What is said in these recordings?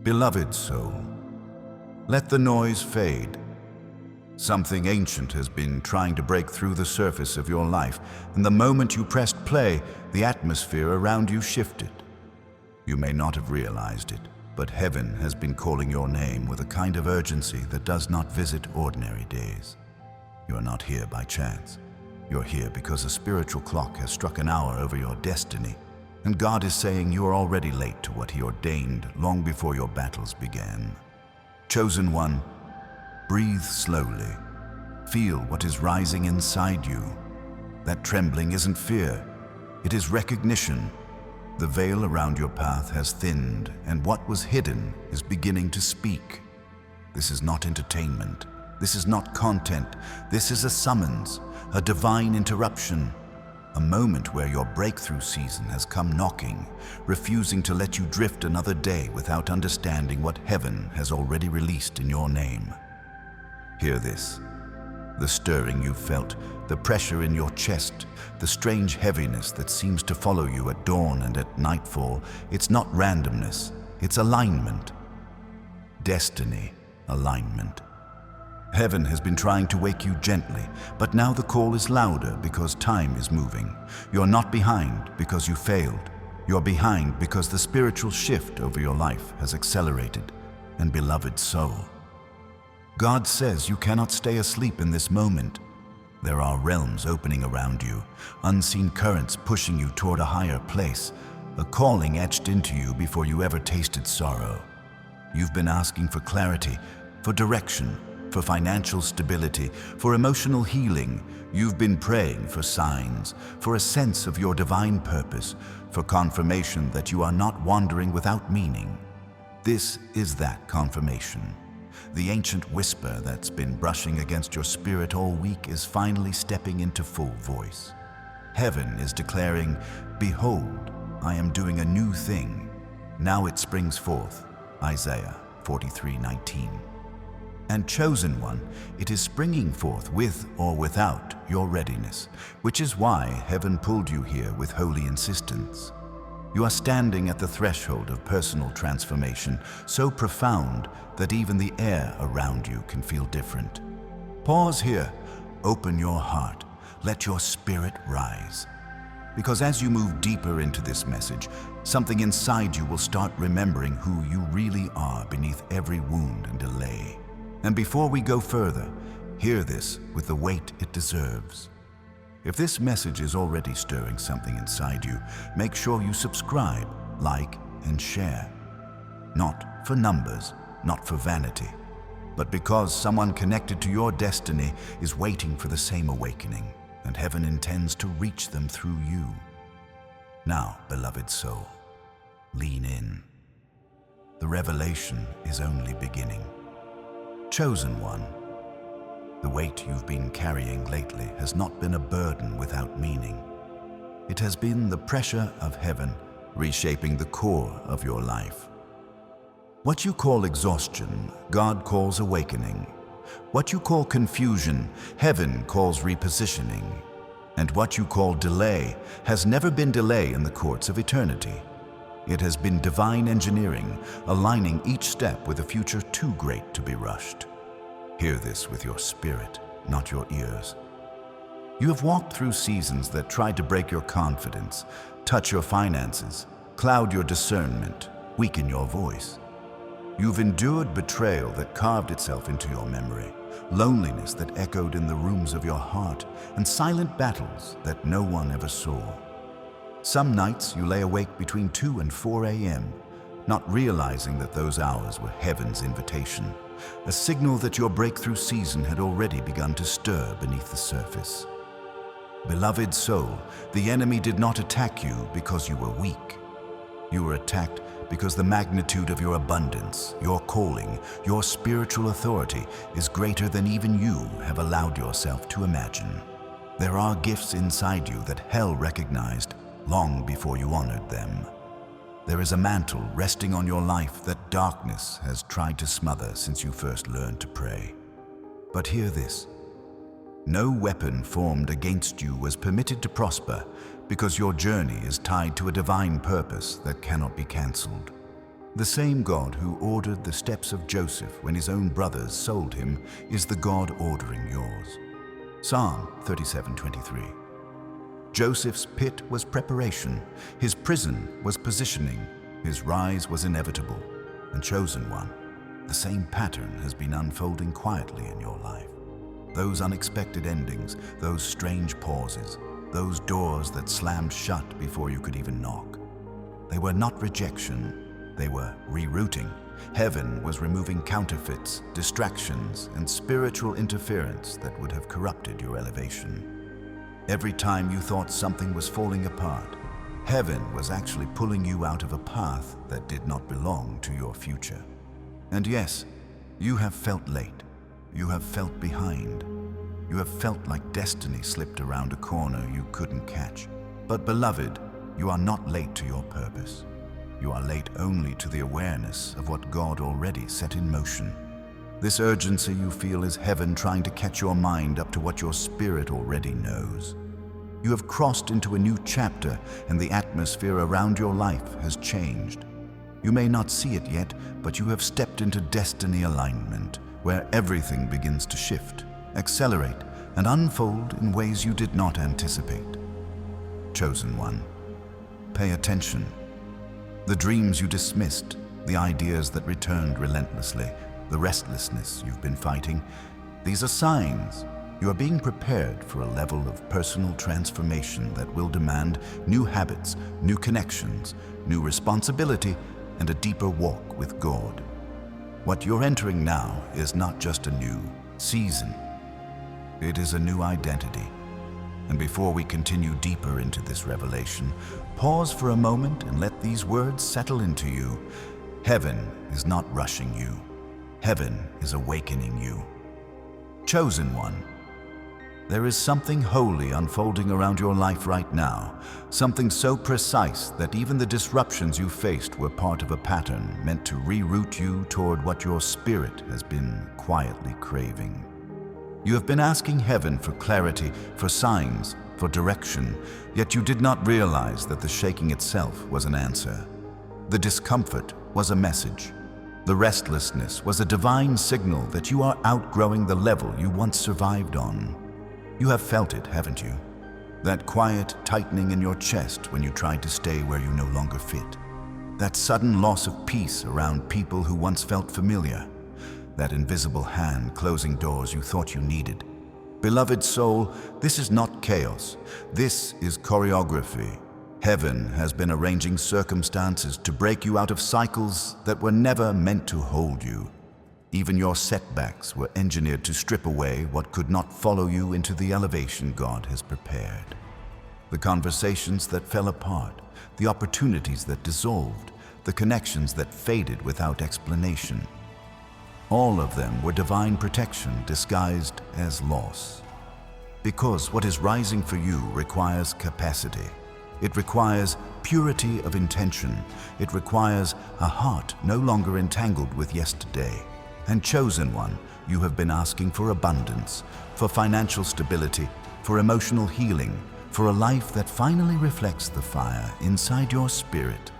Beloved soul, let the noise fade. Something ancient has been trying to break through the surface of your life, and the moment you pressed play, the atmosphere around you shifted. You may not have realized it, but heaven has been calling your name with a kind of urgency that does not visit ordinary days. You are not here by chance. You're here because a spiritual clock has struck an hour over your destiny, and God is saying you are already late to what He ordained long before your battles began. Chosen one, breathe slowly. Feel what is rising inside you. That trembling isn't fear, it is recognition. The veil around your path has thinned, and what was hidden is beginning to speak. This is not entertainment. This is not content. This is a summons, a divine interruption. A moment where your breakthrough season has come knocking, refusing to let you drift another day without understanding what heaven has already released in your name. Hear this. The stirring you felt, the pressure in your chest, the strange heaviness that seems to follow you at dawn and at nightfall, it's not randomness, it's alignment. Destiny, alignment. Heaven has been trying to wake you gently, but now the call is louder because time is moving. You're not behind because you failed. You're behind because the spiritual shift over your life has accelerated. And beloved soul, God says you cannot stay asleep in this moment. There are realms opening around you, unseen currents pushing you toward a higher place, a calling etched into you before you ever tasted sorrow. You've been asking for clarity, for direction, for financial stability, for emotional healing. You've been praying for signs, for a sense of your divine purpose, for confirmation that you are not wandering without meaning. This is that confirmation. The ancient whisper that's been brushing against your spirit all week is finally stepping into full voice. Heaven is declaring, "Behold, I am doing a new thing. Now it springs forth." Isaiah 43:19. And chosen one, it is springing forth with or without your readiness, which is why heaven pulled you here with holy insistence. You are standing at the threshold of personal transformation, so profound that even the air around you can feel different. Pause here, open your heart, let your spirit rise. Because as you move deeper into this message, something inside you will start remembering who you really are beneath every wound and delay. And before we go further, hear this with the weight it deserves. If this message is already stirring something inside you, make sure you subscribe, like, and share. Not for numbers, not for vanity, but because someone connected to your destiny is waiting for the same awakening, and heaven intends to reach them through you. Now, beloved soul, lean in. The revelation is only beginning. Chosen one, the weight you've been carrying lately has not been a burden without meaning. It has been the pressure of heaven reshaping the core of your life. What you call exhaustion, God calls awakening. What you call confusion, heaven calls repositioning. And what you call delay has never been delay in the courts of eternity. It has been divine engineering, aligning each step with a future too great to be rushed. Hear this with your spirit, not your ears. You have walked through seasons that tried to break your confidence, touch your finances, cloud your discernment, weaken your voice. You've endured betrayal that carved itself into your memory, loneliness that echoed in the rooms of your heart, and silent battles that no one ever saw. Some nights you lay awake between 2 and 4 a.m., not realizing that those hours were heaven's invitation, a signal that your breakthrough season had already begun to stir beneath the surface. Beloved soul, the enemy did not attack you because you were weak. You were attacked because the magnitude of your abundance, your calling, your spiritual authority is greater than even you have allowed yourself to imagine. There are gifts inside you that hell recognized long before you honored them. There is a mantle resting on your life that darkness has tried to smother since you first learned to pray. But hear this. No weapon formed against you was permitted to prosper because your journey is tied to a divine purpose that cannot be cancelled. The same God who ordered the steps of Joseph when his own brothers sold him is the God ordering yours. Psalm 37:23. Joseph's pit was preparation, his prison was positioning, his rise was inevitable. And chosen one, the same pattern has been unfolding quietly in your life. Those unexpected endings, those strange pauses, those doors that slammed shut before you could even knock. They were not rejection, they were rerouting. Heaven was removing counterfeits, distractions, and spiritual interference that would have corrupted your elevation. Every time you thought something was falling apart, heaven was actually pulling you out of a path that did not belong to your future. And yes, you have felt late. You have felt behind. You have felt like destiny slipped around a corner you couldn't catch. But beloved, you are not late to your purpose. You are late only to the awareness of what God already set in motion. This urgency you feel is heaven trying to catch your mind up to what your spirit already knows. You have crossed into a new chapter, and the atmosphere around your life has changed. You may not see it yet, but you have stepped into destiny alignment, where everything begins to shift, accelerate, and unfold in ways you did not anticipate. Chosen one, pay attention. The dreams you dismissed, the ideas that returned relentlessly, the restlessness you've been fighting, these are signs. You are being prepared for a level of personal transformation that will demand new habits, new connections, new responsibility, and a deeper walk with God. What you're entering now is not just a new season. It is a new identity. And before we continue deeper into this revelation, pause for a moment and let these words settle into you. Heaven is not rushing you. Heaven is awakening you. Chosen one, there is something holy unfolding around your life right now, something so precise that even the disruptions you faced were part of a pattern meant to reroute you toward what your spirit has been quietly craving. You have been asking heaven for clarity, for signs, for direction, yet you did not realize that the shaking itself was an answer. The discomfort was a message. The restlessness was a divine signal that you are outgrowing the level you once survived on. You have felt it, haven't you? That quiet tightening in your chest when you tried to stay where you no longer fit. That sudden loss of peace around people who once felt familiar. That invisible hand closing doors you thought you needed. Beloved soul, this is not chaos. This is choreography. Heaven has been arranging circumstances to break you out of cycles that were never meant to hold you. Even your setbacks were engineered to strip away what could not follow you into the elevation God has prepared. The conversations that fell apart, the opportunities that dissolved, the connections that faded without explanation. All of them were divine protection disguised as loss. Because what is rising for you requires capacity. It requires purity of intention. It requires a heart no longer entangled with yesterday. And chosen one, you have been asking for abundance, for financial stability, for emotional healing, for a life that finally reflects the fire inside your spirit.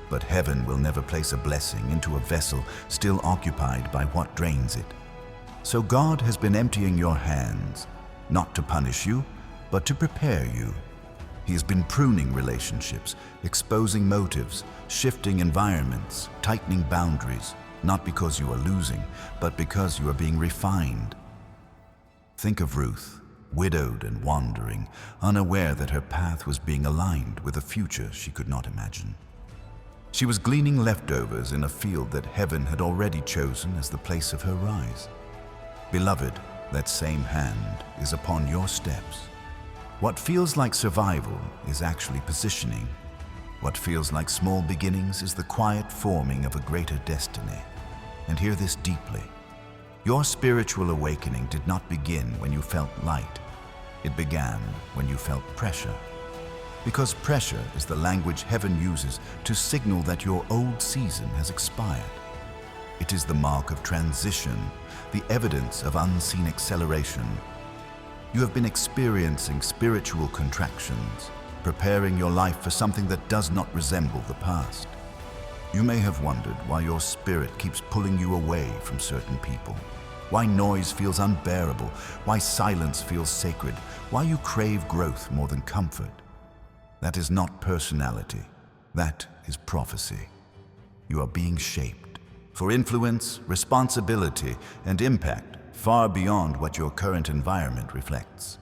But heaven will never place a blessing into a vessel still occupied by what drains it. So God has been emptying your hands, not to punish you, but to prepare you. He has been pruning relationships, exposing motives, shifting environments, tightening boundaries, not because you are losing, but because you are being refined. Think of Ruth, widowed and wandering, unaware that her path was being aligned with a future she could not imagine. She was gleaning leftovers in a field that heaven had already chosen as the place of her rise. Beloved, that same hand is upon your steps. What feels like survival is actually positioning. What feels like small beginnings is the quiet forming of a greater destiny. And hear this deeply. Your spiritual awakening did not begin when you felt light. It began when you felt pressure. Because pressure is the language heaven uses to signal that your old season has expired. It is the mark of transition, the evidence of unseen acceleration. You have been experiencing spiritual contractions, preparing your life for something that does not resemble the past. You may have wondered why your spirit keeps pulling you away from certain people, why noise feels unbearable, why silence feels sacred, why you crave growth more than comfort. That is not personality. That is prophecy. You are being shaped for influence, responsibility, and impact far beyond what your current environment reflects.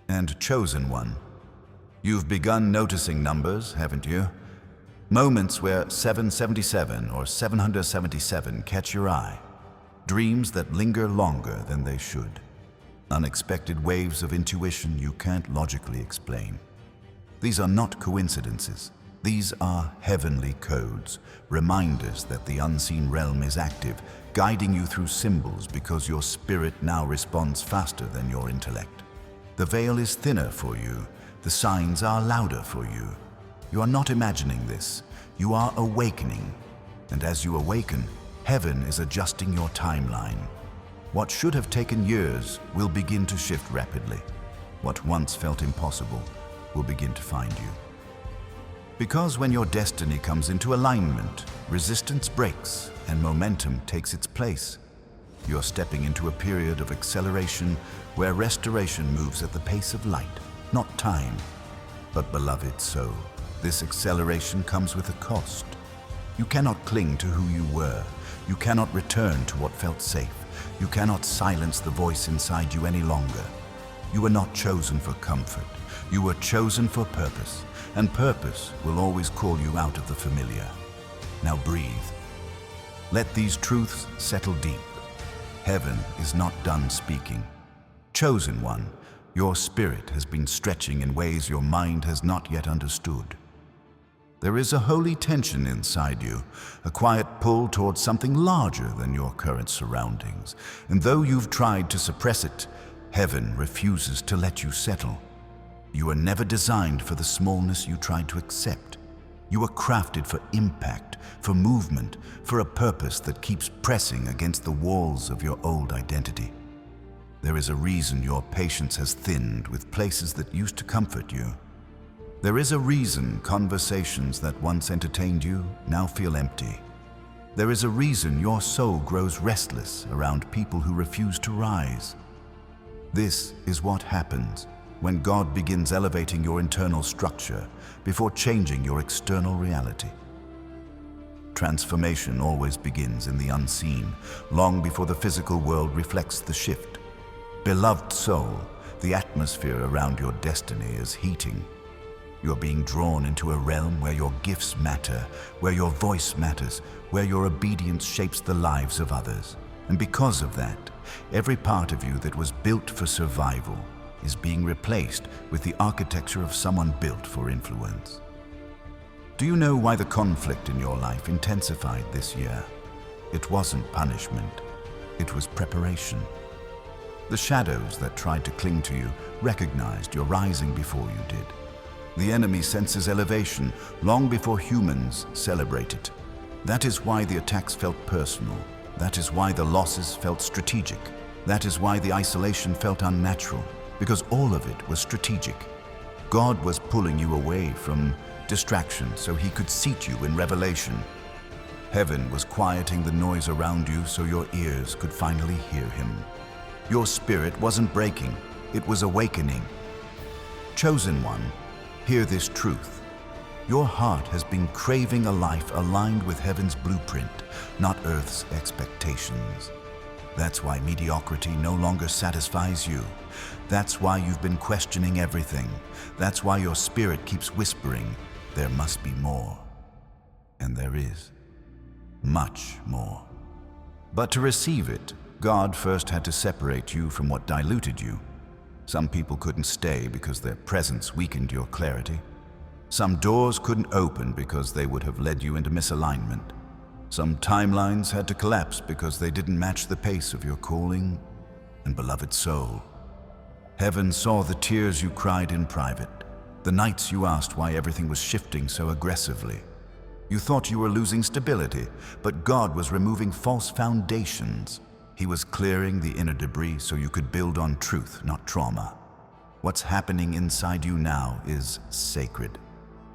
And chosen one, you've begun noticing numbers, haven't you? Moments where 777 or 777 catch your eye. Dreams that linger longer than they should. Unexpected waves of intuition you can't logically explain. These are not coincidences. These are heavenly codes, reminders that the unseen realm is active, guiding you through symbols because your spirit now responds faster than your intellect. The veil is thinner for you. The signs are louder for you. You are not imagining this. You are awakening. And as you awaken, heaven is adjusting your timeline. What should have taken years will begin to shift rapidly. What once felt impossible will begin to find you. Because when your destiny comes into alignment, resistance breaks and momentum takes its place. You're stepping into a period of acceleration where restoration moves at the pace of light, not time. But beloved soul, this acceleration comes with a cost. You cannot cling to who you were. You cannot return to what felt safe. You cannot silence the voice inside you any longer. You were not chosen for comfort. You were chosen for purpose. And purpose will always call you out of the familiar. Now breathe. Let these truths settle deep. Heaven is not done speaking. Chosen one, your spirit has been stretching in ways your mind has not yet understood. There is a holy tension inside you, a quiet pull towards something larger than your current surroundings. And though you've tried to suppress it, heaven refuses to let you settle. You were never designed for the smallness you tried to accept. You were crafted for impact, for movement, for a purpose that keeps pressing against the walls of your old identity. There is a reason your patience has thinned with places that used to comfort you. There is a reason conversations that once entertained you now feel empty. There is a reason your soul grows restless around people who refuse to rise. This is what happens when God begins elevating your internal structure before changing your external reality. Transformation always begins in the unseen, long before the physical world reflects the shift. Beloved soul, the atmosphere around your destiny is heating. You're being drawn into a realm where your gifts matter, where your voice matters, where your obedience shapes the lives of others. And because of that, every part of you that was built for survival is being replaced with the architecture of someone built for influence. Do you know why the conflict in your life intensified this year? It wasn't punishment, it was preparation. The shadows that tried to cling to you recognized your rising before you did. The enemy senses elevation long before humans celebrate it. That is why the attacks felt personal. That is why the losses felt strategic. That is why the isolation felt unnatural. Because all of it was strategic. God was pulling you away from distraction so he could seat you in revelation. Heaven was quieting the noise around you so your ears could finally hear him. Your spirit wasn't breaking, it was awakening. Chosen one, hear this truth. Your heart has been craving a life aligned with heaven's blueprint, not earth's expectations. That's why mediocrity no longer satisfies you. That's why you've been questioning everything. That's why your spirit keeps whispering, there must be more. And there is. Much more. But to receive it, God first had to separate you from what diluted you. Some people couldn't stay because their presence weakened your clarity. Some doors couldn't open because they would have led you into misalignment. Some timelines had to collapse because they didn't match the pace of your calling and beloved soul. Heaven saw the tears you cried in private, the nights you asked why everything was shifting so aggressively. You thought you were losing stability, but God was removing false foundations. He was clearing the inner debris so you could build on truth, not trauma. What's happening inside you now is sacred.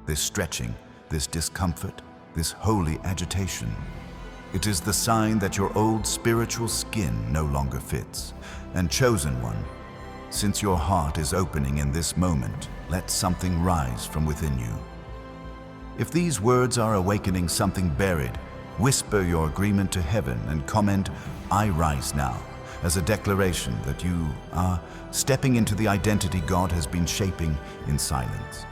This stretching, this discomfort, this holy agitation. It is the sign that your old spiritual skin no longer fits. And chosen one, since your heart is opening in this moment, let something rise from within you. If these words are awakening something buried, whisper your agreement to heaven and comment, "I rise now," as a declaration that you are stepping into the identity God has been shaping in silence.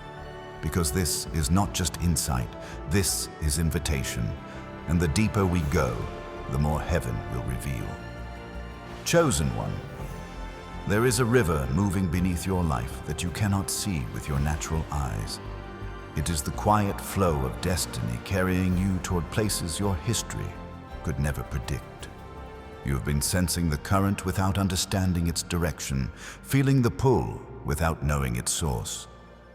Because this is not just insight, this is invitation. And the deeper we go, the more heaven will reveal. Chosen one, there is a river moving beneath your life that you cannot see with your natural eyes. It is the quiet flow of destiny carrying you toward places your history could never predict. You have been sensing the current without understanding its direction, feeling the pull without knowing its source.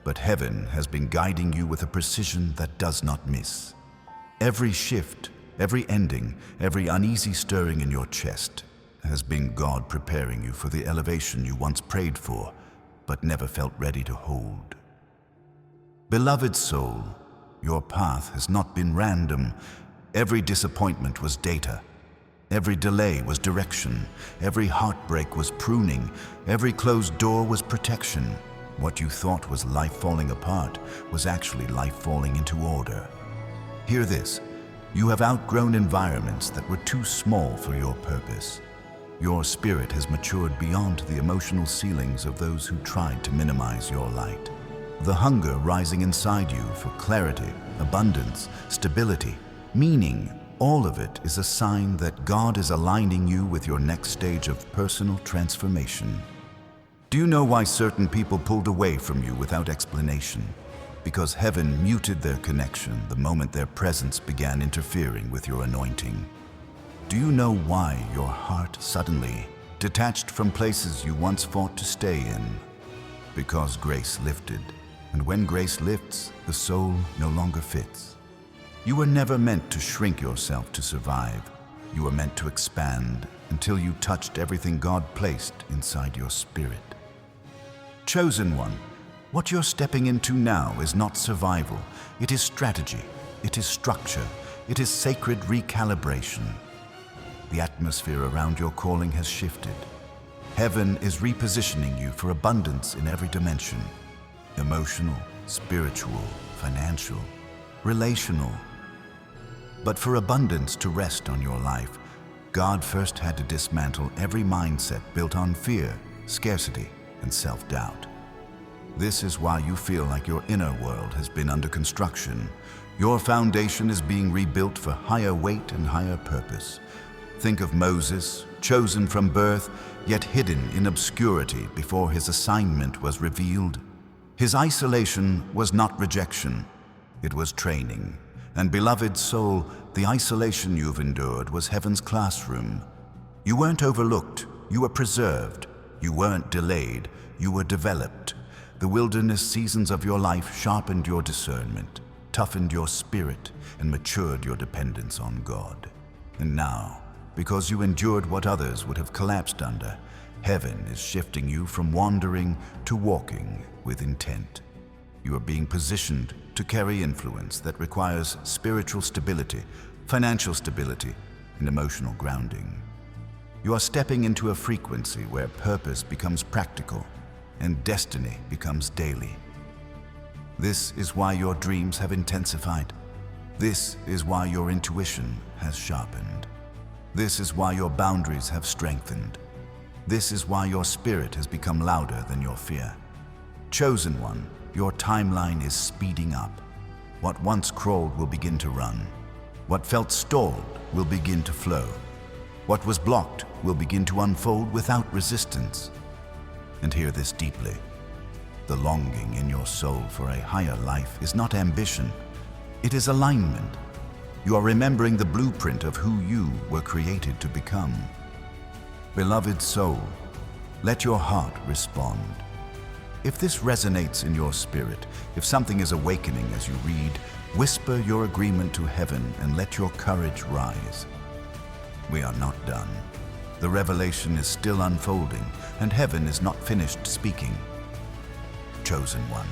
But heaven has been guiding you with a precision that does not miss. Every shift, every ending, every uneasy stirring in your chest has been God preparing you for the elevation you once prayed for, but never felt ready to hold. Beloved soul, your path has not been random. Every disappointment was data. Every delay was direction. Every heartbreak was pruning. Every closed door was protection. What you thought was life falling apart was actually life falling into order. Hear this. You have outgrown environments that were too small for your purpose. Your spirit has matured beyond the emotional ceilings of those who tried to minimize your light. The hunger rising inside you for clarity, abundance, stability, meaning, all of it is a sign that God is aligning you with your next stage of personal transformation. Do you know why certain people pulled away from you without explanation? Because heaven muted their connection the moment their presence began interfering with your anointing. Do you know why your heart suddenly detached from places you once fought to stay in? Because grace lifted. And when grace lifts, the soul no longer fits. You were never meant to shrink yourself to survive. You were meant to expand until you touched everything God placed inside your spirit. Chosen one, what you're stepping into now is not survival. It is strategy. It is structure. It is sacred recalibration. The atmosphere around your calling has shifted. Heaven is repositioning you for abundance in every dimension. Emotional, spiritual, financial, relational. But for abundance to rest on your life, God first had to dismantle every mindset built on fear, scarcity, and self-doubt. This is why you feel like your inner world has been under construction. Your foundation is being rebuilt for higher weight and higher purpose. Think of Moses, chosen from birth, yet hidden in obscurity before his assignment was revealed. His isolation was not rejection, it was training. And beloved soul, the isolation you've endured was heaven's classroom. You weren't overlooked, you were preserved. You weren't delayed, you were developed. The wilderness seasons of your life sharpened your discernment, toughened your spirit, and matured your dependence on God. And now, because you endured what others would have collapsed under, heaven is shifting you from wandering to walking with intent. You are being positioned to carry influence that requires spiritual stability, financial stability, and emotional grounding. You are stepping into a frequency where purpose becomes practical and destiny becomes daily. This is why your dreams have intensified. This is why your intuition has sharpened. This is why your boundaries have strengthened. This is why your spirit has become louder than your fear. Chosen one, your timeline is speeding up. What once crawled will begin to run. What felt stalled will begin to flow. What was blocked will begin to unfold without resistance. And hear this deeply. The longing in your soul for a higher life is not ambition. It is alignment. You are remembering the blueprint of who you were created to become. Beloved soul, let your heart respond. If this resonates in your spirit, if something is awakening as you read, whisper your agreement to heaven and let your courage rise. We are not done. The revelation is still unfolding, and heaven is not finished speaking. Chosen one,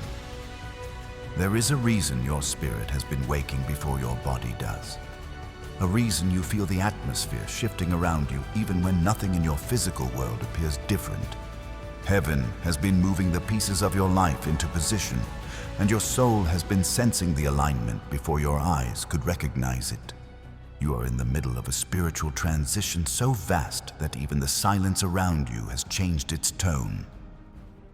There is a reason your spirit has been waking before your body does. A reason you feel the atmosphere shifting around you even when nothing in your physical world appears different. Heaven has been moving the pieces of your life into position, and your soul has been sensing the alignment before your eyes could recognize it. You are in the middle of a spiritual transition so vast that even the silence around you has changed its tone.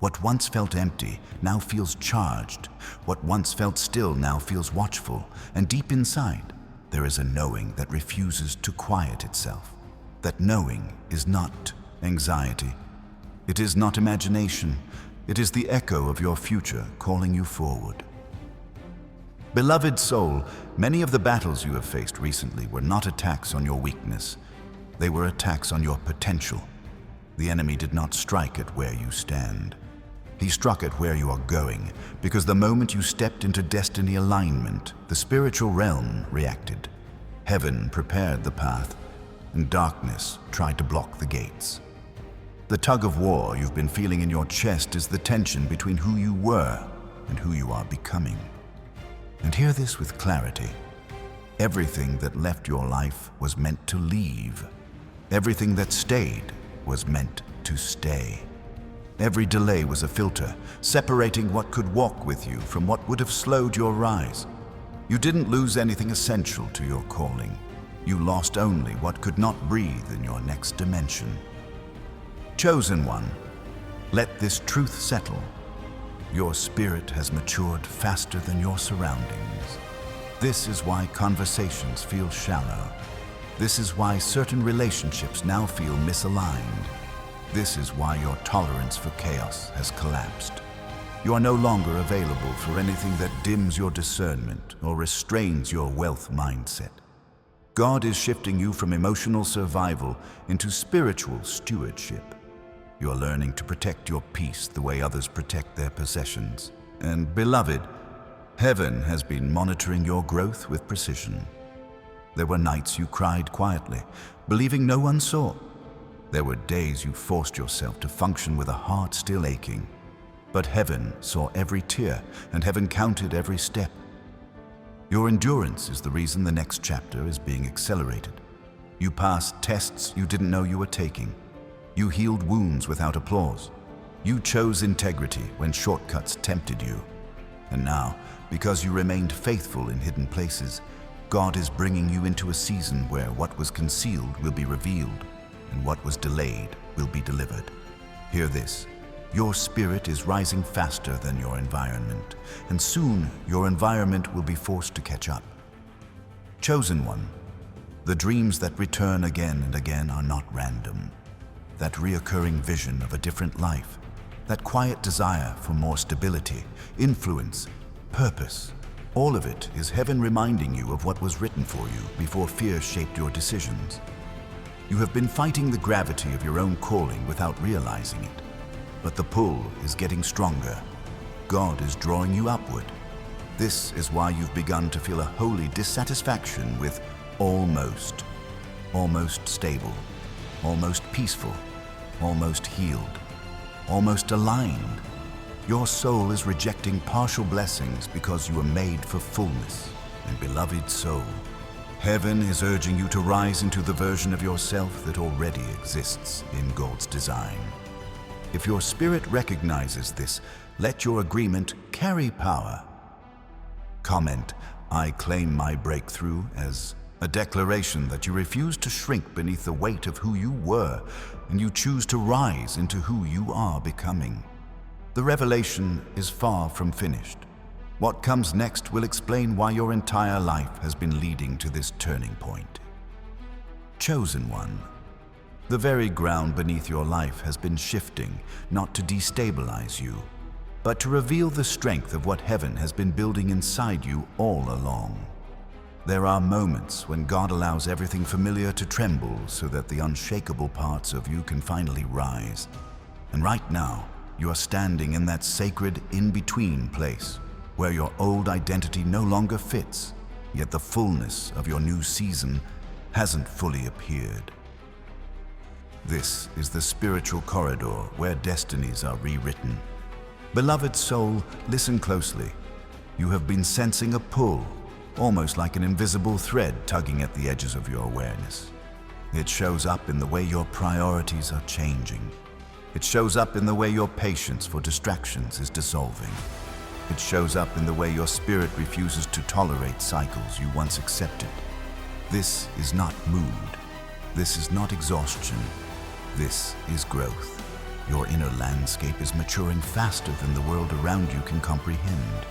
What once felt empty now feels charged. What once felt still now feels watchful, and deep inside, there is a knowing that refuses to quiet itself. That knowing is not anxiety. It is not imagination. It is the echo of your future calling you forward. Beloved soul, many of the battles you have faced recently were not attacks on your weakness. They were attacks on your potential. The enemy did not strike at where you stand. He struck at where you are going, because the moment you stepped into destiny alignment, the spiritual realm reacted. Heaven prepared the path, and darkness tried to block the gates. The tug of war you've been feeling in your chest is the tension between who you were and who you are becoming. And hear this with clarity. Everything that left your life was meant to leave. Everything that stayed was meant to stay. Every delay was a filter, separating what could walk with you from what would have slowed your rise. You didn't lose anything essential to your calling. You lost only what could not breathe in your next dimension. Chosen one, let this truth settle. Your spirit has matured faster than your surroundings. This is why conversations feel shallow. This is why certain relationships now feel misaligned. This is why your tolerance for chaos has collapsed. You are no longer available for anything that dims your discernment or restrains your wealth mindset. God is shifting you from emotional survival into spiritual stewardship. You are learning to protect your peace the way others protect their possessions. And beloved, heaven has been monitoring your growth with precision. There were nights you cried quietly, believing no one saw. There were days you forced yourself to function with a heart still aching. But heaven saw every tear, and heaven counted every step. Your endurance is the reason the next chapter is being accelerated. You passed tests you didn't know you were taking. You healed wounds without applause. You chose integrity when shortcuts tempted you. And now, because you remained faithful in hidden places, God is bringing you into a season where what was concealed will be revealed, and what was delayed will be delivered. Hear this. Your spirit is rising faster than your environment, and soon your environment will be forced to catch up. Chosen one, the dreams that return again and again are not random. That reoccurring vision of a different life, that quiet desire for more stability, influence, purpose, all of it is heaven reminding you of what was written for you before fear shaped your decisions. You have been fighting the gravity of your own calling without realizing it. But the pull is getting stronger. God is drawing you upward. This is why you've begun to feel a holy dissatisfaction with almost stable, almost peaceful, almost healed, almost aligned. Your soul is rejecting partial blessings because you were made for fullness. And beloved soul, heaven is urging you to rise into the version of yourself that already exists in God's design. If your spirit recognizes this, let your agreement carry power. Comment, I claim my breakthrough, as a declaration that you refuse to shrink beneath the weight of who you were, and you choose to rise into who you are becoming. The revelation is far from finished. What comes next will explain why your entire life has been leading to this turning point. Chosen one, the very ground beneath your life has been shifting, not to destabilize you, but to reveal the strength of what heaven has been building inside you all along. There are moments when God allows everything familiar to tremble so that the unshakable parts of you can finally rise. And right now, you are standing in that sacred in-between place where your old identity no longer fits, yet the fullness of your new season hasn't fully appeared. This is the spiritual corridor where destinies are rewritten. Beloved soul, listen closely. You have been sensing a pull, almost like an invisible thread tugging at the edges of your awareness. It shows up in the way your priorities are changing. It shows up in the way your patience for distractions is dissolving. It shows up in the way your spirit refuses to tolerate cycles you once accepted. This is not mood. This is not exhaustion. This is growth. Your inner landscape is maturing faster than the world around you can comprehend.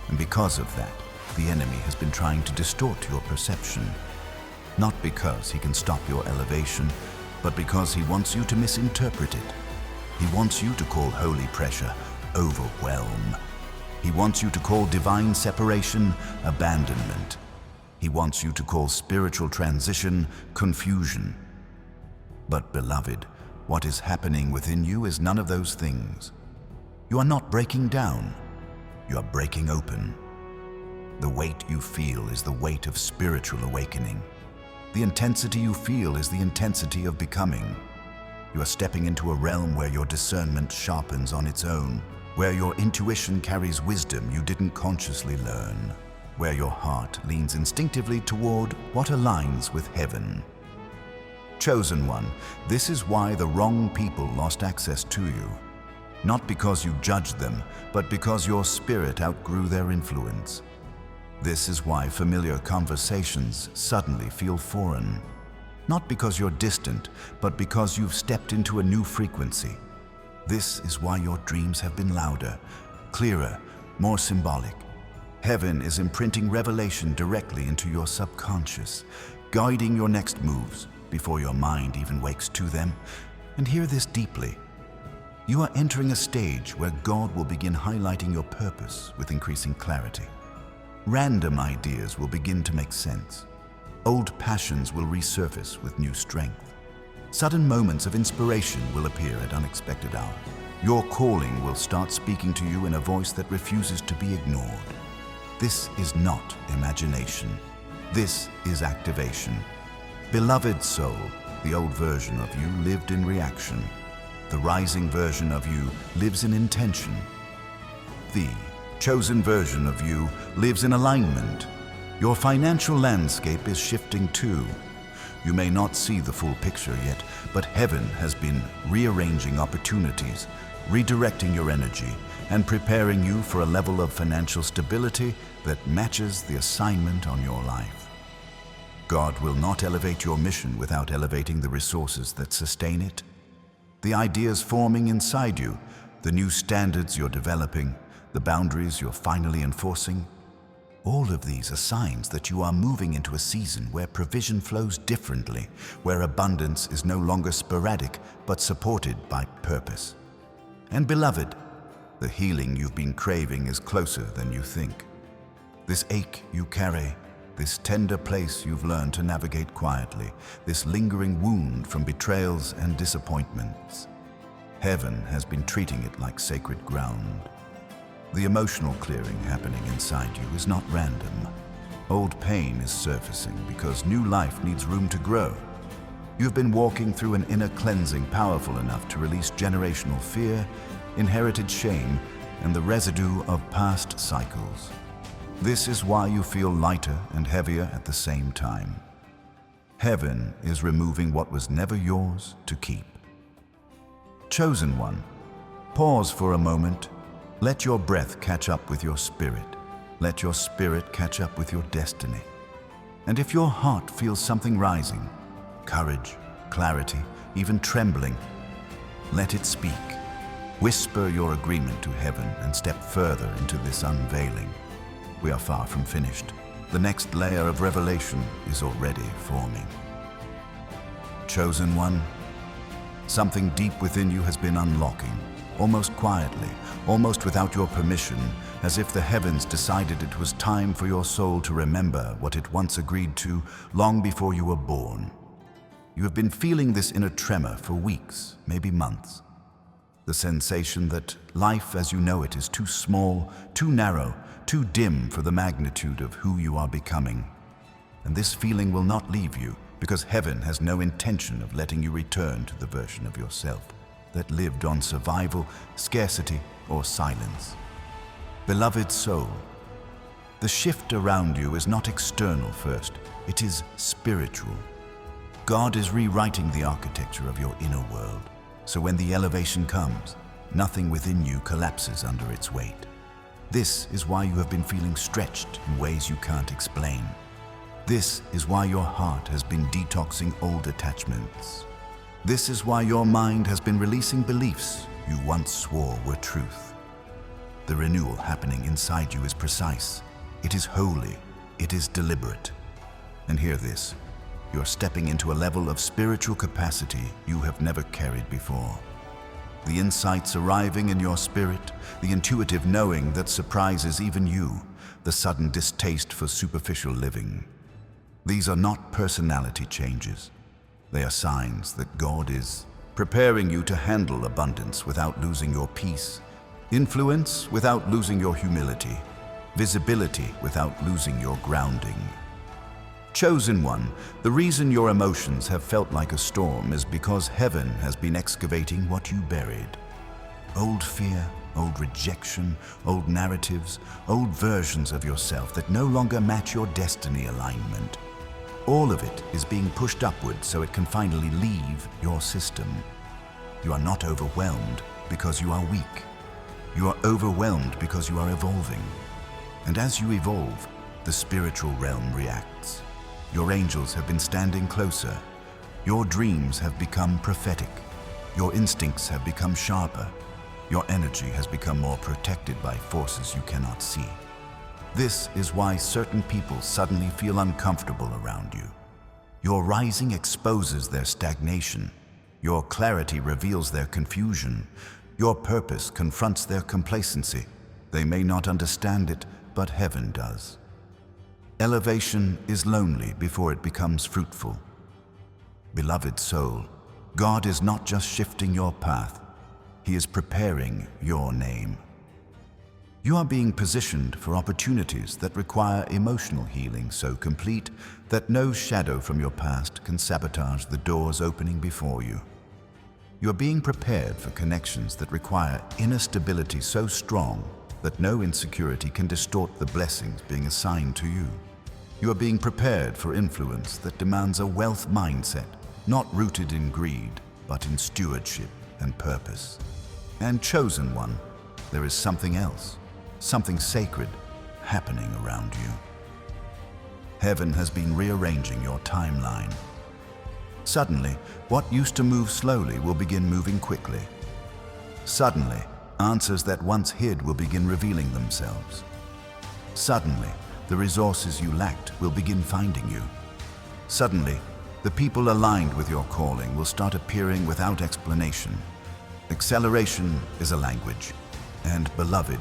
And because of that, the enemy has been trying to distort your perception. Not because he can stop your elevation, but because he wants you to misinterpret it. He wants you to call holy pressure overwhelm. He wants you to call divine separation abandonment. He wants you to call spiritual transition confusion. But beloved, what is happening within you is none of those things. You are not breaking down. You are breaking open. The weight you feel is the weight of spiritual awakening. The intensity you feel is the intensity of becoming. You are stepping into a realm where your discernment sharpens on its own, where your intuition carries wisdom you didn't consciously learn, where your heart leans instinctively toward what aligns with heaven. Chosen one, this is why the wrong people lost access to you. Not because you judged them, but because your spirit outgrew their influence. This is why familiar conversations suddenly feel foreign. Not because you're distant, but because you've stepped into a new frequency. This is why your dreams have been louder, clearer, more symbolic. Heaven is imprinting revelation directly into your subconscious, guiding your next moves before your mind even wakes to them. And hear this deeply. You are entering a stage where God will begin highlighting your purpose with increasing clarity. Random ideas will begin to make sense. Old passions will resurface with new strength. Sudden moments of inspiration will appear at unexpected hours. Your calling will start speaking to you in a voice that refuses to be ignored. This is not imagination. This is activation. Beloved soul, the old version of you lived in reaction. The rising version of you lives in intention. The chosen version of you lives in alignment. Your financial landscape is shifting too. You may not see the full picture yet, but heaven has been rearranging opportunities, redirecting your energy, and preparing you for a level of financial stability that matches the assignment on your life. God will not elevate your mission without elevating the resources that sustain it. The ideas forming inside you, the new standards you're developing, the boundaries you're finally enforcing, all of these are signs that you are moving into a season where provision flows differently, where abundance is no longer sporadic but supported by purpose. And beloved, the healing you've been craving is closer than you think. This ache you carry, this tender place you've learned to navigate quietly, this lingering wound from betrayals and disappointments, heaven has been treating it like sacred ground. The emotional clearing happening inside you is not random. Old pain is surfacing because new life needs room to grow. You've been walking through an inner cleansing powerful enough to release generational fear, inherited shame, and the residue of past cycles. This is why you feel lighter and heavier at the same time. Heaven is removing what was never yours to keep. Chosen one, pause for a moment. Let your breath catch up with your spirit. Let your spirit catch up with your destiny. And if your heart feels something rising, courage, clarity, even trembling, let it speak. Whisper your agreement to heaven and step further into this unveiling. We are far from finished. The next layer of revelation is already forming. Chosen one, something deep within you has been unlocking, almost quietly, almost without your permission, as if the heavens decided it was time for your soul to remember what it once agreed to long before you were born. You have been feeling this inner tremor for weeks, maybe months. The sensation that life as you know it is too small, too narrow, too dim for the magnitude of who you are becoming. And this feeling will not leave you because heaven has no intention of letting you return to the version of yourself that lived on survival, scarcity, or silence. Beloved soul, The shift around you is not external first, it is spiritual. God is rewriting the architecture of your inner world, so when the elevation comes, nothing within you collapses under its weight. This is why you have been feeling stretched in ways you can't explain. This is why your heart has been detoxing old attachments. This is why your mind has been releasing beliefs you once swore were truth. The renewal happening inside you is precise. It is holy. It is deliberate. And hear this, you're stepping into a level of spiritual capacity you have never carried before. The insights arriving in your spirit, the intuitive knowing that surprises even you, the sudden distaste for superficial living. These are not personality changes. They are signs that God is preparing you to handle abundance without losing your peace, influence without losing your humility, visibility without losing your grounding. Chosen one, the reason your emotions have felt like a storm is because heaven has been excavating what you buried. Old fear, old rejection, old narratives, old versions of yourself that no longer match your destiny alignment. All of it is being pushed upward so it can finally leave your system. You are not overwhelmed because you are weak. You are overwhelmed because you are evolving. And as you evolve, the spiritual realm reacts. Your angels have been standing closer. Your dreams have become prophetic. Your instincts have become sharper. Your energy has become more protected by forces you cannot see. This is why certain people suddenly feel uncomfortable around you. Your rising exposes their stagnation. Your clarity reveals their confusion. Your purpose confronts their complacency. They may not understand it, but heaven does. Elevation is lonely before it becomes fruitful. Beloved soul, God is not just shifting your path, He is preparing your name. You are being positioned for opportunities that require emotional healing so complete that no shadow from your past can sabotage the doors opening before you. You are being prepared for connections that require inner stability so strong that no insecurity can distort the blessings being assigned to you. You are being prepared for influence that demands a wealth mindset, not rooted in greed, but in stewardship and purpose. And chosen one, there is something else, something sacred happening around you. Heaven has been rearranging your timeline. Suddenly, what used to move slowly will begin moving quickly. Suddenly, answers that once hid will begin revealing themselves. Suddenly, the resources you lacked will begin finding you. Suddenly, the people aligned with your calling will start appearing without explanation. Acceleration is a language, and beloved,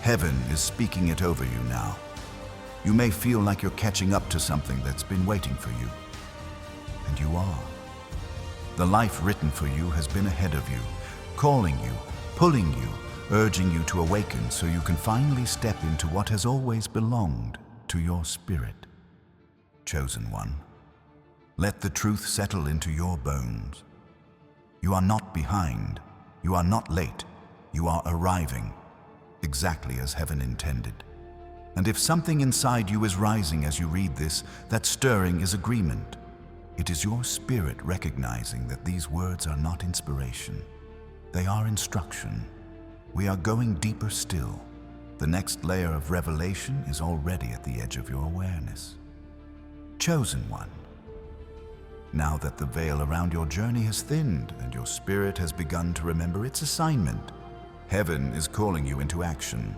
heaven is speaking it over you now. You may feel like you're catching up to something that's been waiting for you. And you are. The life written for you has been ahead of you, calling you, pulling you, urging you to awaken so you can finally step into what has always belonged to your spirit. Chosen one, let the truth settle into your bones. You are not behind, you are not late, you are arriving, exactly as heaven intended. And if something inside you is rising as you read this, that stirring is agreement. It is your spirit recognizing that these words are not inspiration. They are instruction. We are going deeper still. The next layer of revelation is already at the edge of your awareness. Chosen one. Now that the veil around your journey has thinned and your spirit has begun to remember its assignment, heaven is calling you into action.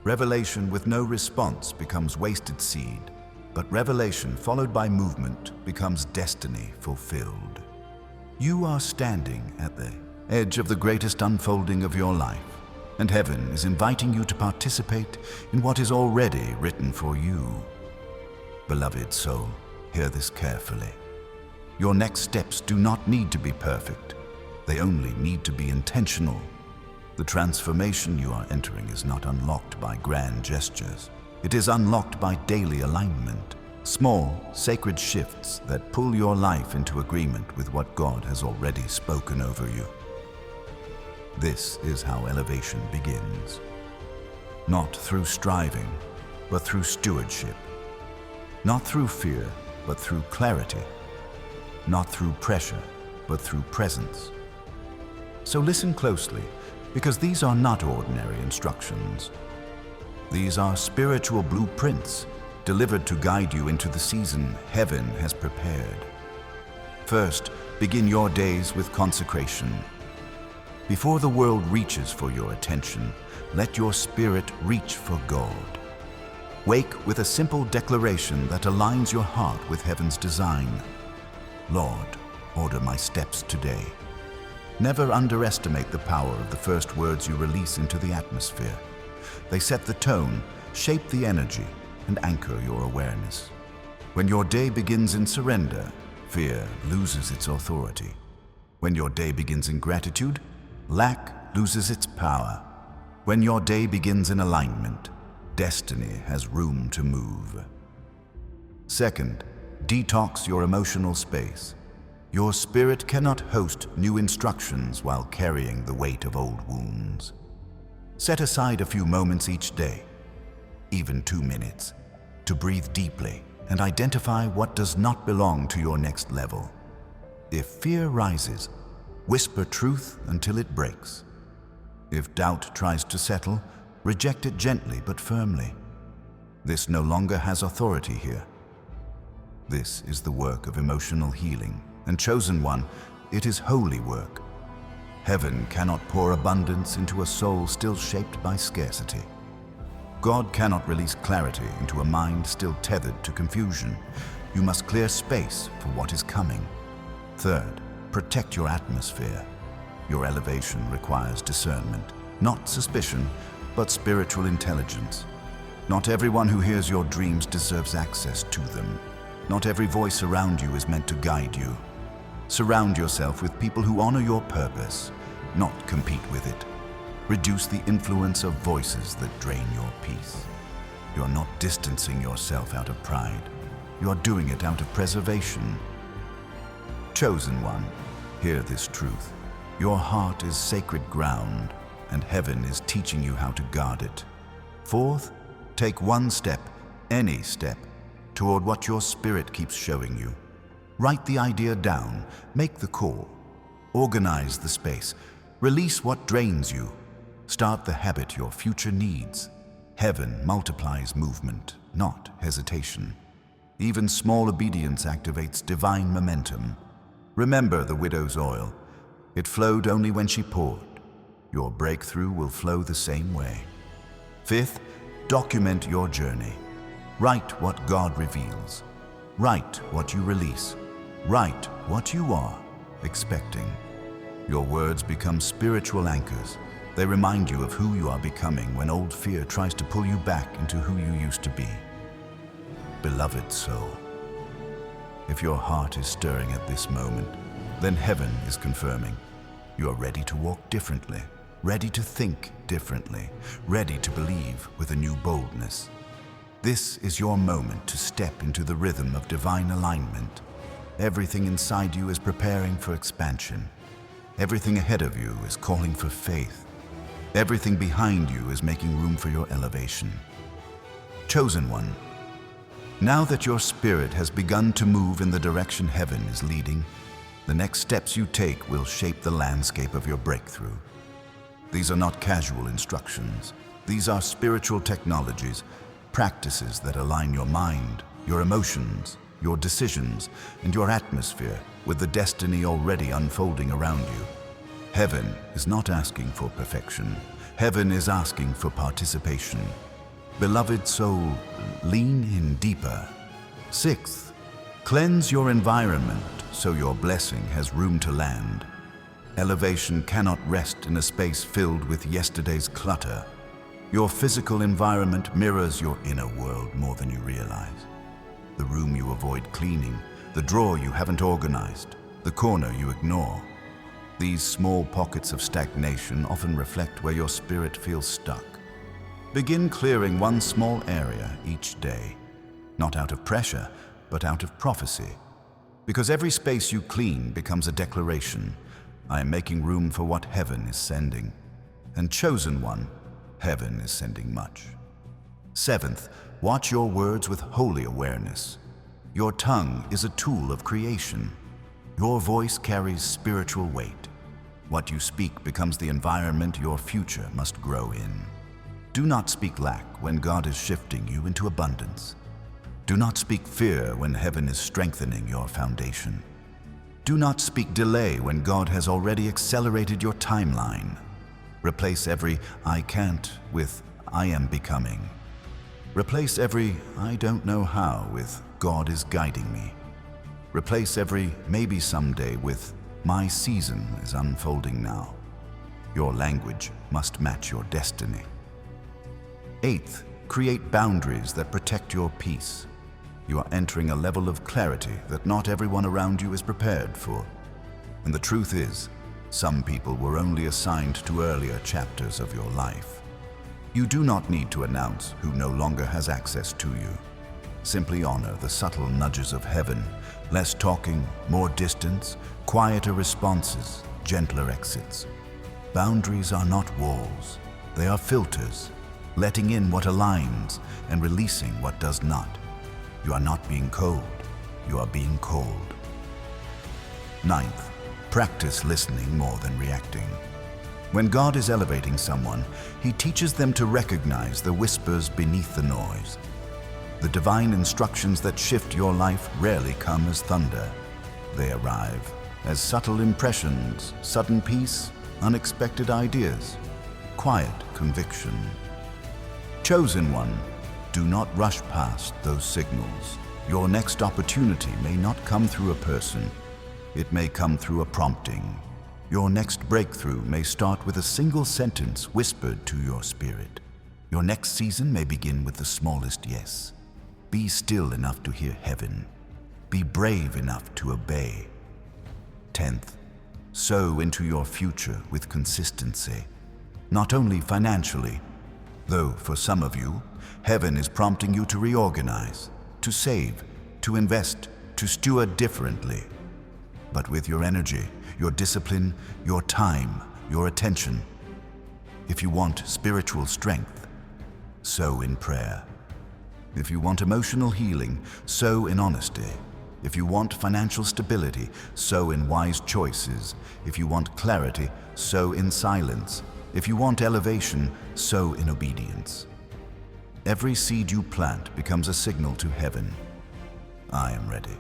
Revelation with no response becomes wasted seed, but revelation followed by movement becomes destiny fulfilled. You are standing at the edge of the greatest unfolding of your life, and heaven is inviting you to participate in what is already written for you. Beloved soul, hear this carefully. Your next steps do not need to be perfect. They only need to be intentional. The transformation you are entering is not unlocked by grand gestures. It is unlocked by daily alignment, small, sacred shifts that pull your life into agreement with what God has already spoken over you. This is how elevation begins. Not through striving, but through stewardship. Not through fear, but through clarity. Not through pressure, but through presence. So listen closely, because these are not ordinary instructions. These are spiritual blueprints delivered to guide you into the season heaven has prepared. First, begin your days with consecration. Before the world reaches for your attention, let your spirit reach for God. Wake with a simple declaration that aligns your heart with heaven's design. Lord, order my steps today. Never underestimate the power of the first words you release into the atmosphere. They set the tone, shape the energy, and anchor your awareness. When your day begins in surrender, fear loses its authority. When your day begins in gratitude, lack loses its power. When your day begins in alignment, destiny has room to move. Second, detox your emotional space. Your spirit cannot host new instructions while carrying the weight of old wounds. Set aside a few moments each day, even 2 minutes, to breathe deeply and identify what does not belong to your next level. If fear rises, whisper truth until it breaks. If doubt tries to settle, reject it gently but firmly. This no longer has authority here. This is the work of emotional healing, and chosen one, it is holy work. Heaven cannot pour abundance into a soul still shaped by scarcity. God cannot release clarity into a mind still tethered to confusion. You must clear space for what is coming. Third, protect your atmosphere. Your elevation requires discernment, not suspicion, but spiritual intelligence. Not everyone who hears your dreams deserves access to them. Not every voice around you is meant to guide you. Surround yourself with people who honor your purpose, not compete with it. Reduce the influence of voices that drain your peace. You're not distancing yourself out of pride. You're doing it out of preservation. Chosen one, hear this truth. Your heart is sacred ground, and heaven is teaching you how to guard it. Fourth, take one step, any step, toward what your spirit keeps showing you. Write the idea down, make the call, organize the space, release what drains you, start the habit your future needs. Heaven multiplies movement, not hesitation. Even small obedience activates divine momentum. Remember the widow's oil. It flowed only when she poured. Your breakthrough will flow the same way. Fifth, document your journey. Write what God reveals. Write what you release. Write what you are expecting. Your words become spiritual anchors. They remind you of who you are becoming when old fear tries to pull you back into who you used to be. Beloved soul, if your heart is stirring at this moment, then heaven is confirming. You are ready to walk differently, ready to think differently, ready to believe with a new boldness. This is your moment to step into the rhythm of divine alignment. Everything inside you is preparing for expansion. Everything ahead of you is calling for faith. Everything behind you is making room for your elevation. Chosen one, now that your spirit has begun to move in the direction heaven is leading, the next steps you take will shape the landscape of your breakthrough. These are not casual instructions. These are spiritual technologies, practices that align your mind, your emotions, your decisions, and your atmosphere with the destiny already unfolding around you. Heaven is not asking for perfection. Heaven is asking for participation. Beloved soul, lean in deeper. Sixth, cleanse your environment so your blessing has room to land. Elevation cannot rest in a space filled with yesterday's clutter. Your physical environment mirrors your inner world more than you realize. The room you avoid cleaning, the drawer you haven't organized, the corner you ignore. These small pockets of stagnation often reflect where your spirit feels stuck. Begin clearing one small area each day, not out of pressure, but out of prophecy. Because every space you clean becomes a declaration. I am making room for what heaven is sending. And chosen one, heaven is sending much. Seventh, watch your words with holy awareness. Your tongue is a tool of creation. Your voice carries spiritual weight. What you speak becomes the environment your future must grow in. Do not speak lack when God is shifting you into abundance. Do not speak fear when heaven is strengthening your foundation. Do not speak delay when God has already accelerated your timeline. Replace every "I can't" with "I am becoming." Replace every "I don't know how" with "God is guiding me." Replace every "maybe someday" with "my season is unfolding now." Your language must match your destiny. Eighth, create boundaries that protect your peace. You are entering a level of clarity that not everyone around you is prepared for. And the truth is, some people were only assigned to earlier chapters of your life. You do not need to announce who no longer has access to you. Simply honor the subtle nudges of heaven: less talking, more distance, quieter responses, gentler exits. Boundaries are not walls, they are filters, letting in what aligns and releasing what does not. You are not being cold, you are being called. Ninth, practice listening more than reacting. When God is elevating someone, He teaches them to recognize the whispers beneath the noise. The divine instructions that shift your life rarely come as thunder. They arrive as subtle impressions, sudden peace, unexpected ideas, quiet conviction. Chosen one, do not rush past those signals. Your next opportunity may not come through a person. It may come through a prompting. Your next breakthrough may start with a single sentence whispered to your spirit. Your next season may begin with the smallest yes. Be still enough to hear heaven. Be brave enough to obey. 10th, sow into your future with consistency, not only financially, though for some of you, heaven is prompting you to reorganize, to save, to invest, to steward differently. But with your energy, your discipline, your time, your attention. If you want spiritual strength, sow in prayer. If you want emotional healing, sow in honesty. If you want financial stability, sow in wise choices. If you want clarity, sow in silence. If you want elevation, sow in obedience. Every seed you plant becomes a signal to heaven. I am ready.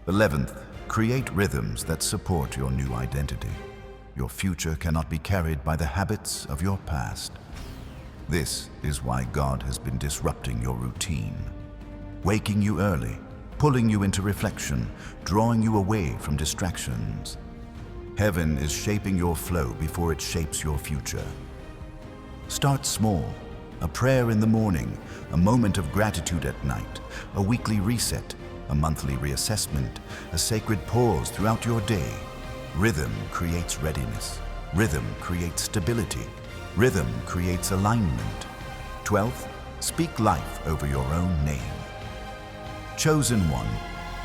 11th, create rhythms that support your new identity. Your future cannot be carried by the habits of your past. This is why God has been disrupting your routine, waking you early, pulling you into reflection, drawing you away from distractions. Heaven is shaping your flow before it shapes your future. Start small. A prayer in the morning, a moment of gratitude at night, a weekly reset, a monthly reassessment, a sacred pause throughout your day. Rhythm creates readiness. Rhythm creates stability. Rhythm creates alignment. 12th, speak life over your own name. Chosen one,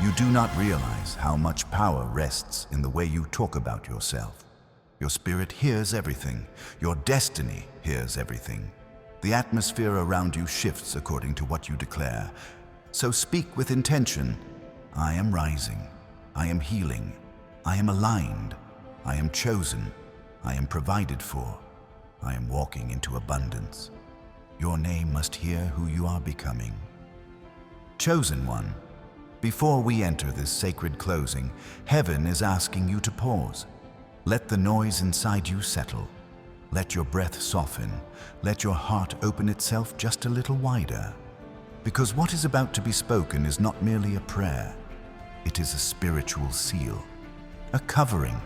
you do not realize how much power rests in the way you talk about yourself. Your spirit hears everything. Your destiny hears everything. The atmosphere around you shifts according to what you declare. So speak with intention. I am rising. I am healing. I am aligned. I am chosen. I am provided for. I am walking into abundance. Your name must hear who you are becoming. Chosen one, before we enter this sacred closing, heaven is asking you to pause. Let the noise inside you settle. Let your breath soften. Let your heart open itself just a little wider. Because what is about to be spoken is not merely a prayer. It is a spiritual seal, a covering,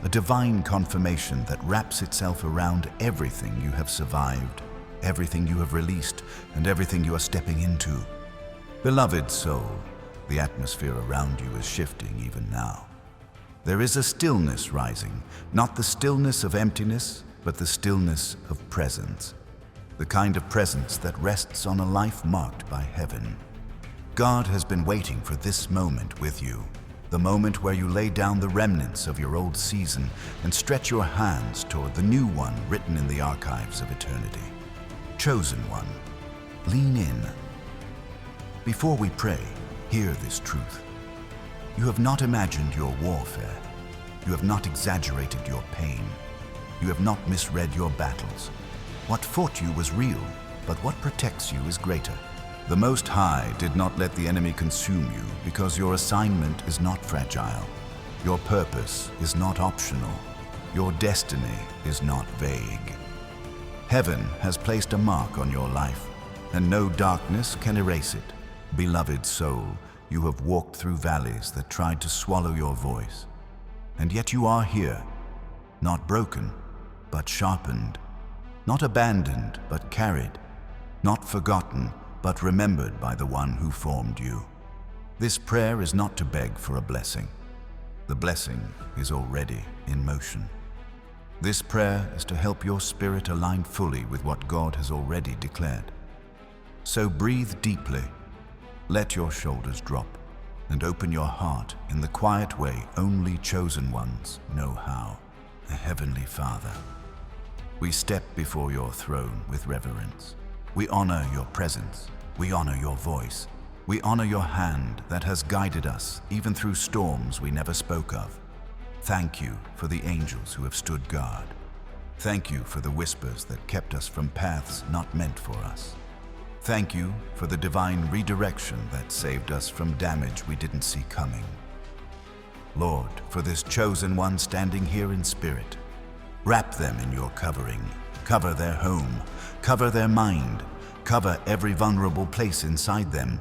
a divine confirmation that wraps itself around everything you have survived, everything you have released, and everything you are stepping into. Beloved soul, the atmosphere around you is shifting even now. There is a stillness rising, not the stillness of emptiness, but the stillness of presence. The kind of presence that rests on a life marked by heaven. God has been waiting for this moment with you, the moment where you lay down the remnants of your old season and stretch your hands toward the new one written in the archives of eternity. Chosen one, lean in, Before we pray, hear this truth. You have not imagined your warfare. You have not exaggerated your pain. You have not misread your battles. What fought you was real, but what protects you is greater. The Most High did not let the enemy consume you because your assignment is not fragile. Your purpose is not optional. Your destiny is not vague. Heaven has placed a mark on your life, and no darkness can erase it. Beloved soul, you have walked through valleys that tried to swallow your voice. And yet you are here, not broken, but sharpened, not abandoned, but carried, not forgotten, but remembered by the one who formed you. This prayer is not to beg for a blessing. The blessing is already in motion. This prayer is to help your spirit align fully with what God has already declared. So breathe deeply, let your shoulders drop, and open your heart in the quiet way only chosen ones know how. Heavenly Father, we step before your throne with reverence. We honor your presence. We honor your voice. We honor your hand that has guided us even through storms we never spoke of. Thank you for the angels who have stood guard. Thank you for the whispers that kept us from paths not meant for us. Thank you for the divine redirection that saved us from damage we didn't see coming. Lord, for this chosen one standing here in spirit, wrap them in your covering. Cover their home, cover their mind, cover every vulnerable place inside them.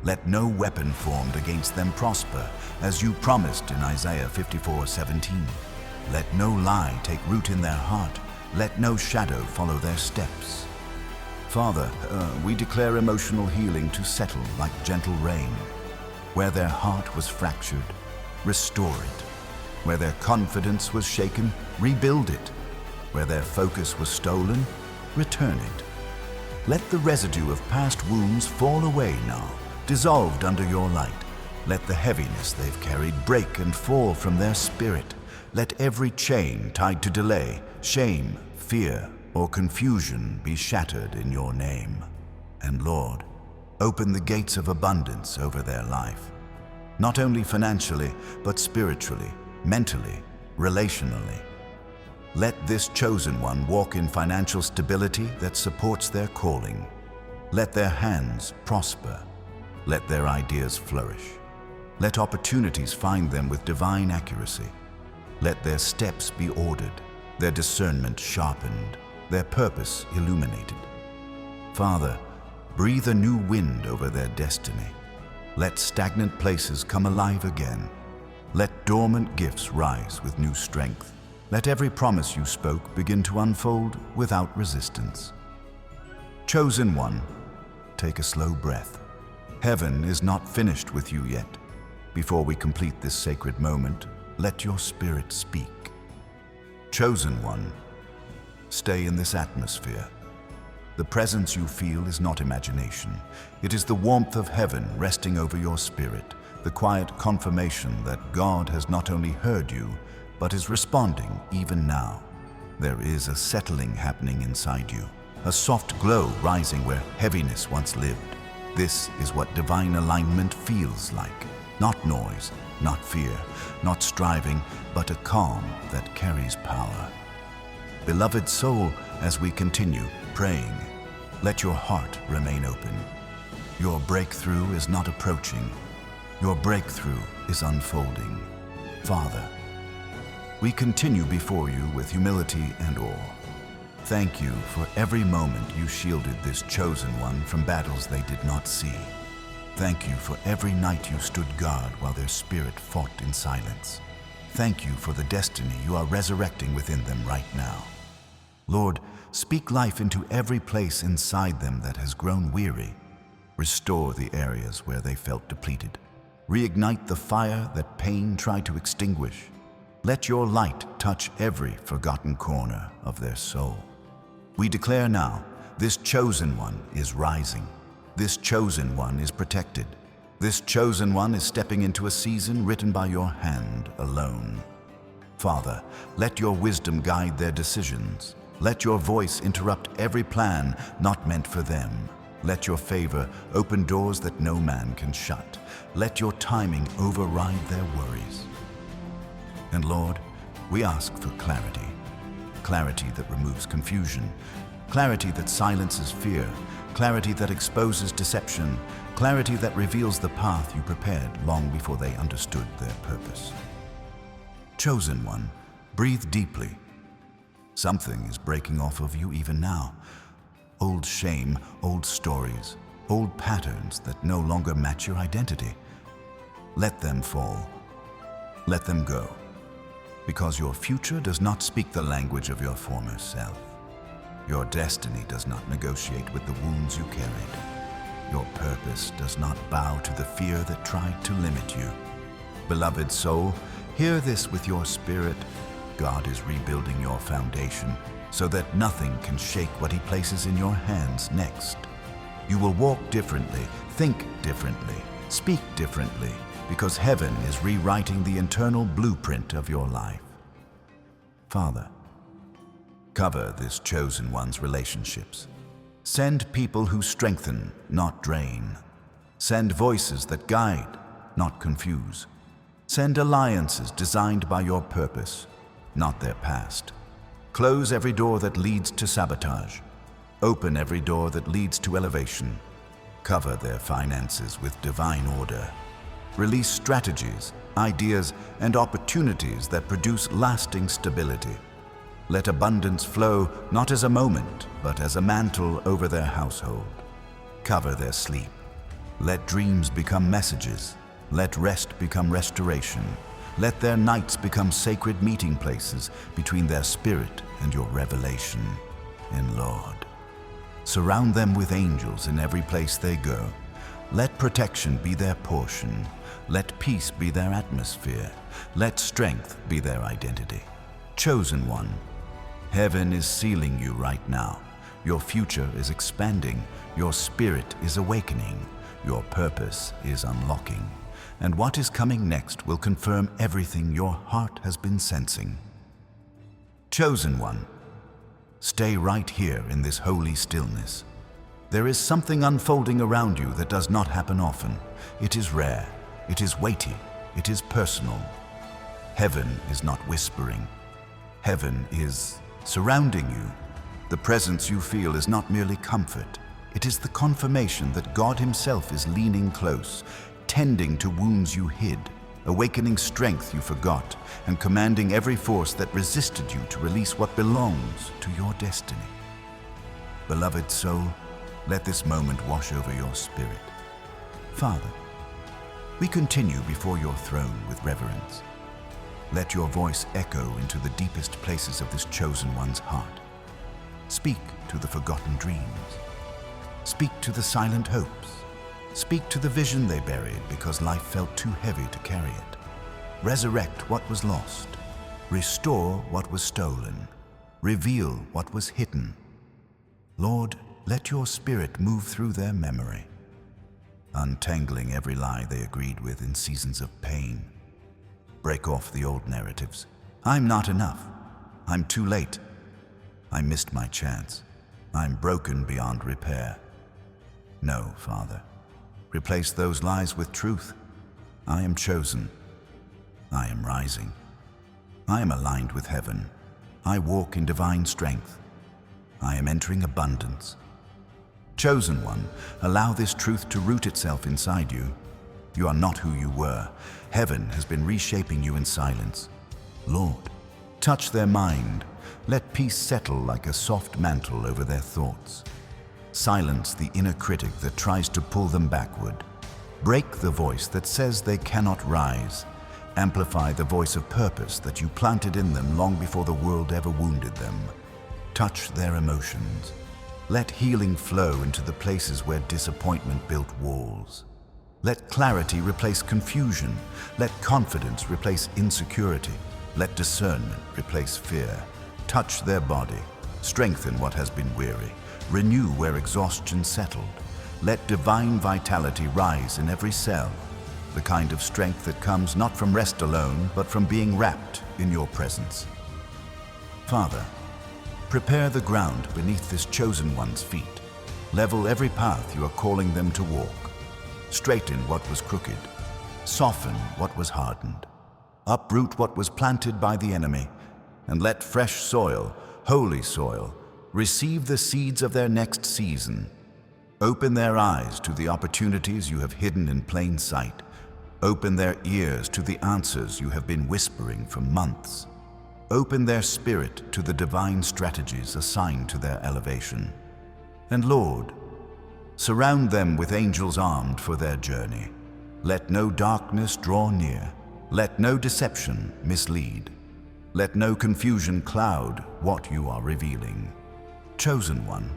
Let no weapon formed against them prosper, as you promised in Isaiah 54:17. Let no lie take root in their heart. Let no shadow follow their steps. Father, we declare emotional healing to settle like gentle rain. Where their heart was fractured, restore it. Where their confidence was shaken, rebuild it. Where their focus was stolen, return it. Let the residue of past wounds fall away now, dissolved under your light. Let the heaviness they've carried break and fall from their spirit. Let every chain tied to delay, shame, fear, or confusion be shattered in your name. And Lord, open the gates of abundance over their life, not only financially, but spiritually, mentally, relationally. Let this chosen one walk in financial stability that supports their calling. Let their hands prosper. Let their ideas flourish. Let opportunities find them with divine accuracy. Let their steps be ordered, their discernment sharpened, their purpose illuminated. Father, breathe a new wind over their destiny. Let stagnant places come alive again. Let dormant gifts rise with new strength. Let every promise you spoke begin to unfold without resistance. Chosen one, take a slow breath. Heaven is not finished with you yet. Before we complete this sacred moment, let your spirit speak. Chosen one, stay in this atmosphere. The presence you feel is not imagination. It is the warmth of heaven resting over your spirit, the quiet confirmation that God has not only heard you, but is responding even now. There is a settling happening inside you, a soft glow rising where heaviness once lived. This is what divine alignment feels like. Not noise, not fear, not striving, but a calm that carries power. Beloved soul, as we continue praying, let your heart remain open. Your breakthrough is not approaching. Your breakthrough is unfolding. Father, we continue before you with humility and awe. Thank you for every moment you shielded this chosen one from battles they did not see. Thank you for every night you stood guard while their spirit fought in silence. Thank you for the destiny you are resurrecting within them right now. Lord, speak life into every place inside them that has grown weary. Restore the areas where they felt depleted. Reignite the fire that pain tried to extinguish. Let your light touch every forgotten corner of their soul. We declare now, this chosen one is rising. This chosen one is protected. This chosen one is stepping into a season written by your hand alone. Father, let your wisdom guide their decisions. Let your voice interrupt every plan not meant for them. Let your favor open doors that no man can shut. Let your timing override their worries. And Lord, we ask for clarity. Clarity that removes confusion. Clarity that silences fear. Clarity that exposes deception. Clarity that reveals the path you prepared long before they understood their purpose. Chosen one, breathe deeply. Something is breaking off of you even now. Old shame, old stories, old patterns that no longer match your identity. Let them fall. Let them go. Because your future does not speak the language of your former self. Your destiny does not negotiate with the wounds you carried. Your purpose does not bow to the fear that tried to limit you. Beloved soul, hear this with your spirit. God is rebuilding your foundation so that nothing can shake what He places in your hands next. You will walk differently, think differently, speak differently, because heaven is rewriting the internal blueprint of your life. Father, cover this chosen one's relationships. Send people who strengthen, not drain. Send voices that guide, not confuse. Send alliances designed by your purpose, not their past. Close every door that leads to sabotage. Open every door that leads to elevation. Cover their finances with divine order. Release strategies, ideas, and opportunities that produce lasting stability. Let abundance flow not as a moment, but as a mantle over their household. Cover their sleep. Let dreams become messages. Let rest become restoration. Let their nights become sacred meeting places between their spirit and your revelation. And Lord, surround them with angels in every place they go. Let protection be their portion. Let peace be their atmosphere. Let strength be their identity. Chosen one, heaven is sealing you right now. Your future is expanding. Your spirit is awakening. Your purpose is unlocking. And what is coming next will confirm everything your heart has been sensing. Chosen one, stay right here in this holy stillness. There is something unfolding around you that does not happen often. It is rare. It is weighty. It is personal. Heaven is not whispering. Heaven is surrounding you. The presence you feel is not merely comfort. It is the confirmation that God Himself is leaning close, tending to wounds you hid, awakening strength you forgot, and commanding every force that resisted you to release what belongs to your destiny. Beloved soul, let this moment wash over your spirit. Father, we continue before your throne with reverence. Let your voice echo into the deepest places of this chosen one's heart. Speak to the forgotten dreams. Speak to the silent hopes. Speak to the vision they buried because life felt too heavy to carry it. Resurrect what was lost. Restore what was stolen. Reveal what was hidden. Lord, let your spirit move through their memory, untangling every lie they agreed with in seasons of pain. Break off the old narratives. I'm not enough. I'm too late. I missed my chance. I'm broken beyond repair. No, Father. Replace those lies with truth. I am chosen. I am rising. I am aligned with heaven. I walk in divine strength. I am entering abundance. Chosen one, allow this truth to root itself inside you. You are not who you were. Heaven has been reshaping you in silence. Lord, touch their mind. Let peace settle like a soft mantle over their thoughts. Silence the inner critic that tries to pull them backward. Break the voice that says they cannot rise. Amplify the voice of purpose that you planted in them long before the world ever wounded them. Touch their emotions. Let healing flow into the places where disappointment built walls. Let clarity replace confusion. Let confidence replace insecurity. Let discernment replace fear. Touch their body. Strengthen what has been weary. Renew where exhaustion settled. Let divine vitality rise in every cell. The kind of strength that comes not from rest alone, but from being wrapped in your presence. Father, prepare the ground beneath this chosen one's feet. Level every path you are calling them to walk. Straighten what was crooked. Soften what was hardened. Uproot what was planted by the enemy, and let fresh soil, holy soil, receive the seeds of their next season. Open their eyes to the opportunities you have hidden in plain sight. Open their ears to the answers you have been whispering for months. Open their spirit to the divine strategies assigned to their elevation. And Lord, surround them with angels armed for their journey. Let no darkness draw near. Let no deception mislead. Let no confusion cloud what you are revealing. Chosen one,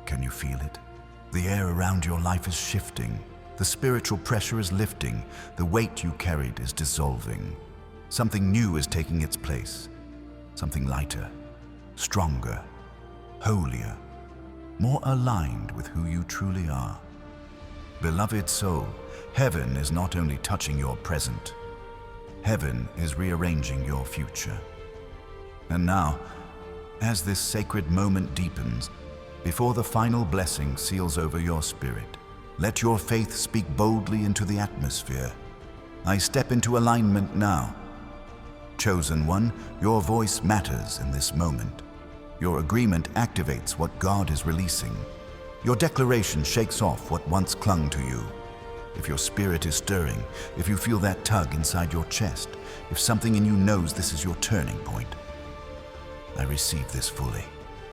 can you feel it? The air around your life is shifting. The spiritual pressure is lifting. The weight you carried is dissolving. Something new is taking its place. Something lighter, stronger, holier, more aligned with who you truly are. Beloved soul, heaven is not only touching your present, heaven is rearranging your future. And now, as this sacred moment deepens, before the final blessing seals over your spirit, let your faith speak boldly into the atmosphere. I step into alignment now. Chosen one, your voice matters in this moment. Your agreement activates what God is releasing. Your declaration shakes off what once clung to you. If your spirit is stirring, if you feel that tug inside your chest, if something in you knows this is your turning point, I receive this fully.